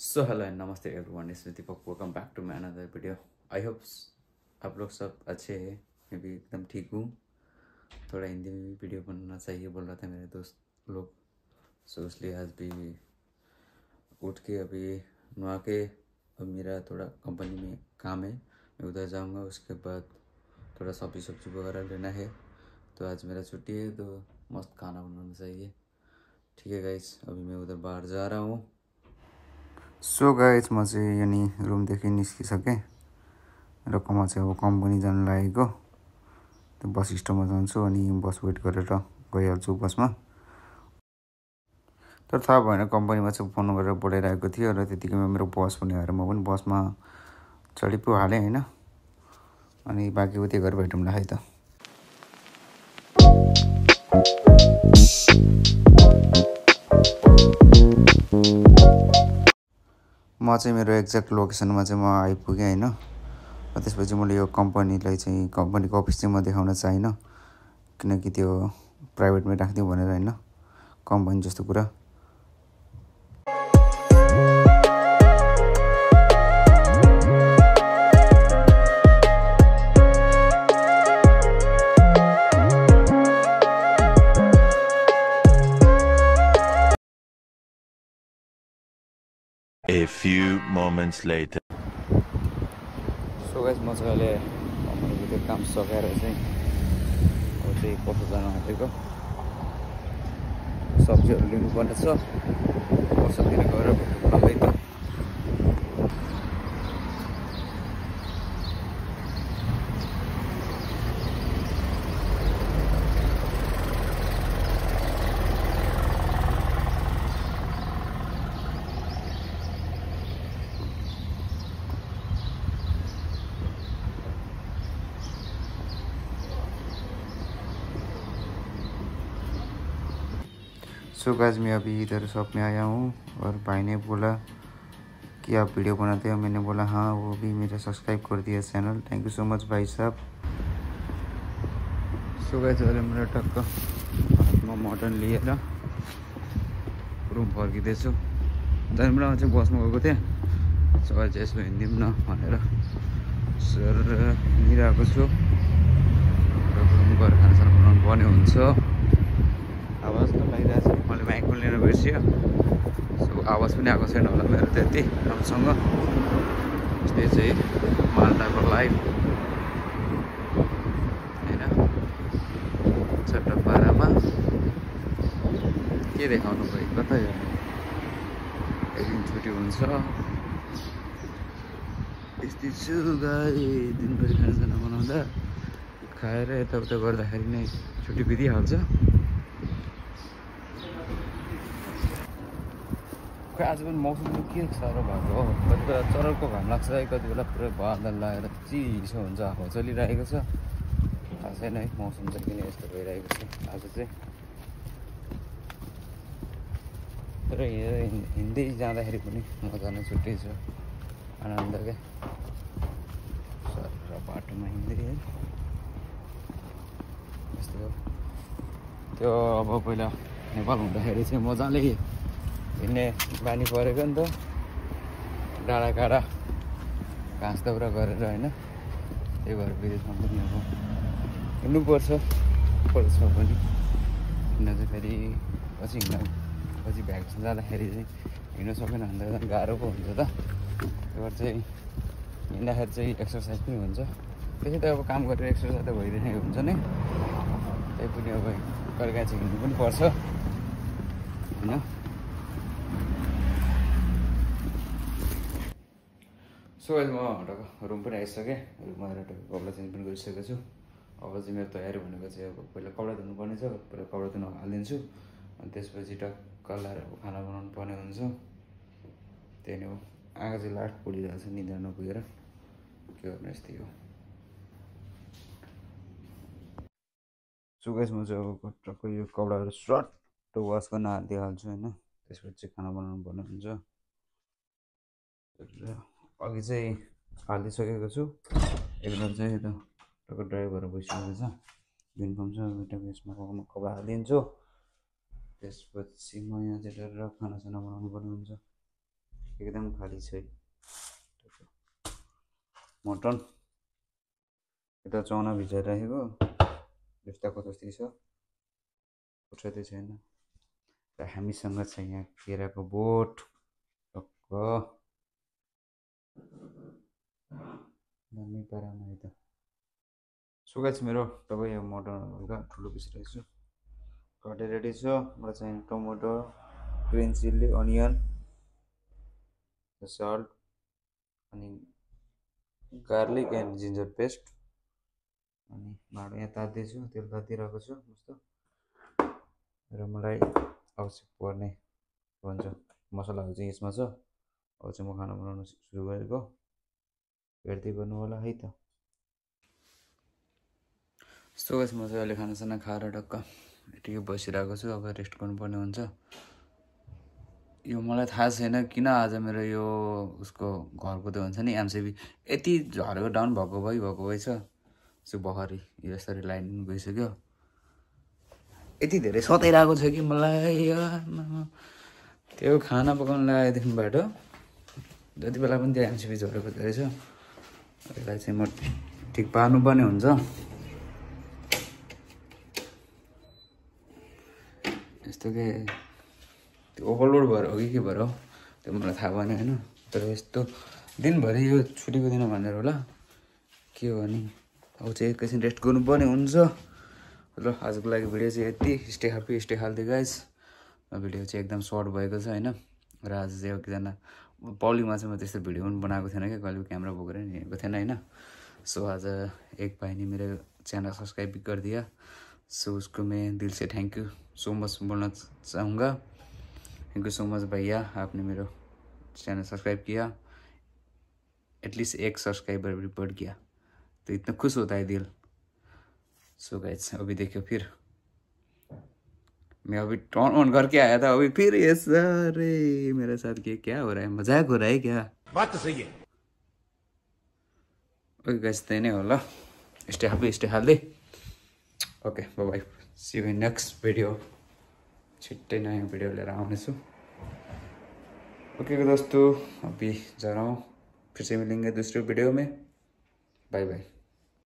So hello and नमस्ते everyone, इसमें Deepak. Welcome back to my another video. I hope आप लोग सब अच्छे हैं। मैं भी एकदम ठीक हूँ। थोड़ा हिंदी में भी वीडियो बनाना चाहिए बोल रहा था मेरे दोस्त लोग, सो इसलिए आज भी उठ के अभी नहा के अब मेरा थोड़ा कंपनी में काम है, मैं उधर जाऊँगा। उसके बाद थोड़ा सब्जी वगैरह लेना है, तो आज मेरा छुट्टी है तो मस्त खाना बनाना चाहिए। ठीक है गाइस, अभी मैं उधर बाहर जा रहा हूँ। सो गाइज म चाहिँ यहाँ रुमदेखि निस्किसकेँ र म चाहिँ अब कम्पनी जान लागेको। त्यो बस स्टपमा जान्छु अनि बस वेट गरेर गइहाल्छु बसमा। तर थाहा भएन कम्पनीमा चाहिँ फोन गरेर बोलाइरहेको थियो र त्यतिकैमा मेरो बस पनि आएर म पनि बसमा चढि पो हालेँ होइन। अनि बाँकी उतै गएर भेटौँला है त। म चाहिँ मेरो एक्ज्याक्ट लोकेसनमा चाहिँ म आइपुगेँ होइन। र त्यसपछि मैले यो कम्पनीलाई चाहिँ कम्पनीको अफिस चाहिँ म देखाउन चाहिनँ, किनकि त्यो प्राइभेटमै राखिदिउँ भनेर होइन, कम्पनी जस्तो कुरा। A few moments later. So guys, म चाहिँ अहिले कम्पनीको काम सकेर चाहिँ अब चाहिँ पसल जान आँटेको। सब्जीहरू लिनुपर्ने छ, पसलतिर गएर भेट्नुलाई त। सो गाइस मैं अभी इधर शॉप में आया हूँ और भाई ने बोला कि आप वीडियो बनाते हो। मैंने बोला हाँ, वो भी मेरा सब्सक्राइब कर दिया channel. Thank you so much भाई साहब। सो गाइस, अहिले मेरो टक्क हातमा मटन लिएर रुम फर्किँदैछु। जन्ममा चाहिँ बस्नु गएको थिएँ, सो अहिले चाहिँ यसो हिँडिदिउँ न भनेर सर हिँडिरहेको छु। रुम गएर खानासाना बनाउनु पर्ने हुन्छ। आवाज त लागिरहेको छ, मैले माइक पनि लिएर बिर्सियो, सो आवाज पनि आएको छैन होला मेरो त्यति राम्रोसँग। यसले चाहिँ मालदाको लाइभ होइन चट्टपारामा के देखाउनु भयो कता यो एकदिन छुट्टी हुन्छ। यस्तै छु गाई, दिनभरि खानासाना बनाउँदा खाएर यताउता गर्दाखेरि नै छुट्टी बितिहाल्छ। खै आज पनि मौसम पनि के साह्रो भएको हो। कति बेला चरलको घाम लाग्छ, कति बेला पुरै बादल लागेर चिसो हुन्छ, हावा चलिरहेको छ। थाहा छैन है मौसम चाहिँ किन यस्तो भइरहेको छ आज चाहिँ। तर हिँड्दै जाँदाखेरि पनि मजा नै छुट्टै छ, आनन्द क्या। सर बाटोमा हिँड्दै है यस्तो हो। त्यो अब पहिला नेपाल हुँदाखेरि चाहिँ मजाले हिँड्ने बानी परेको नि त, डाँडा काँडा घाँस दाउरा गरेर होइन। त्यही भएर विदेशमा पनि अब हिँड्नुपर्छ पनि। हिँड्न चाहिँ फेरि पछि भ्याकेसन जाँदाखेरि चाहिँ हिँड्नु सकेन भने त गाह्रो पो हुन्छ त। त्यही भएर चाहिँ हिँड्दाखेरि चाहिँ एक्सर्साइज पनि हुन्छ। त्यसै त अब काम गरेर एक्सर्साइज त भइरहेको हुन्छ नि, त्यही पनि अब कहिलेकाहीँ चाहिँ हिँड्नु पनि पर्छ होइन। सो अहिले म रुम पनि आइसकेँ। रुम आएर कपडा चेन्ज पनि गरिसकेको छु। अब चाहिँ मेरो तयारी भनेको चाहिँ अब पहिला कपडा धुनुपर्ने छ, पहिला कपडा धुन हालिदिन्छु, अनि त्यसपछि टक्क लाएर अब खाना बनाउनु पर्ने हुन्छ। त्यही नै हो। आँखा चाहिँ लास्ट पोलिरहेको छ निद्रा नपुगेर, के गर्नु यस्तै हो। सो गाइस, म चाहिँ अब टक्क यो कपडाहरू स्वाट वास गर्न हालिदिइहाल्छु होइन। त्यसपछि चाहिँ खाना बनाउनु पर्ने हुन्छ। अघि चाहिँ हालिदिइसकेको छु। एकदम चाहिँ यता टक्क ड्राई भएर बसिसकेको छ। युनिफर्म छ एउटा बेसमा म कपडा हालिदिन्छु। त्यसपछि म यहाँ चाहिँ डरेर खानासाना बनाउनु पर्ने हुन्छ। एकदम खाली छ है। मटन यता चना भिजाएर राखेको यस्ताको जस्तै छ, फुर्सदै छैन। र हामीसँग छ यहाँ केराको बोट टक्क दामी पारामा है त। सो गाइस मेरो टक्कै यो मटन हल्का ठुलो पिस रहेछ, कटे रेडी छ। मलाई चाहिने टमाटर, ग्रिन चिल्ली, अनियन, सल्ट अनि गार्लिक एन्ड जिन्जर पेस्ट। अनि भाँडो यहाँ तात्दैछु, तेल तातिरहेको छु मस्त। र मलाई आवश्यक पर्ने भन्छ मसलाहरू चाहिँ यसमा छ। अब चाहिँ म खाना बनाउन सुरु गरेको, हेर्दै गर्नु होला है त। सो गाइस म चाहिँ अहिले खानासाना खाएर टक्क यतिकै बसिरहेको छु। अब रेस्ट गर्नुपर्ने हुन्छ। यो मलाई थाहा छैन किन आज मेरो यो उसको घरको त्यो हुन्छ नि एमसिबी यति झरेको डाउन भएको भएछ। सो भर्खरै यो यसरी लाइन गइसक्यो। यति धेरै सताइरहेको छ कि मलाई त्यो खाना पकाउनु लागेदेखिबाट जति बेला पनि त्यो एमसिबी झरेको रहेछ। यसलाई चाहिँ म ठिक पार्नुपर्ने हुन्छ। यस्तो के त्यो ओभरलोड भएर हो कि के भएर हो त्यो मलाई थाहा भएन होइन। तर यस्तो दिनभरि यो छुट्टीको दिन भनेर होला के हो भने अब चाहिँ एकैछिन रेस्ट गर्नुपर्ने हुन्छ। ल आजको लागि भिडियो चाहिँ यति। Stay happy stay healthy guys. Video चाहिँ एकदम सर्ट भएको छ होइन। र आज चाहिँ एकजना पौलीमा चाहिँ म त्यस्तो भिडियो पनि बनाएको थिएन क्या, कहिले क्यामेरा बोकेर हिँडेको थिएन होइन। सो आज एक भाइ ने मेरो चैनल सब्सक्राइब भी कर दिया। सो उसको मैं दिल से थैंक यू सो मच बोलना चाहूँगा। थैंक यू सो मच भैया, आपने मेरा चैनल सब्सक्राइब किया, एटलीस्ट एक सब्सक्राइबर भी बढ़ गया तो इतना खुश होता है दिल। सो गाइस अभी देखियो फिर मैं अभी टर्न ऑन करके आया था, अभी फिर ये सारे मेरे साथ क्या हो रहा है, मजाक हो रहा है क्या? बात तो सही है। ओके गाइस त्यही नै होला। Stay happy stay healthy. Okay bye bye, see you in next video. छिट्टै नयाँ वीडियो लिएर आउनेछु। ओके दोस्तों अभी जा रहा हूँ, फिर से मिलेंगे दूसरे वीडियो में। Bye bye.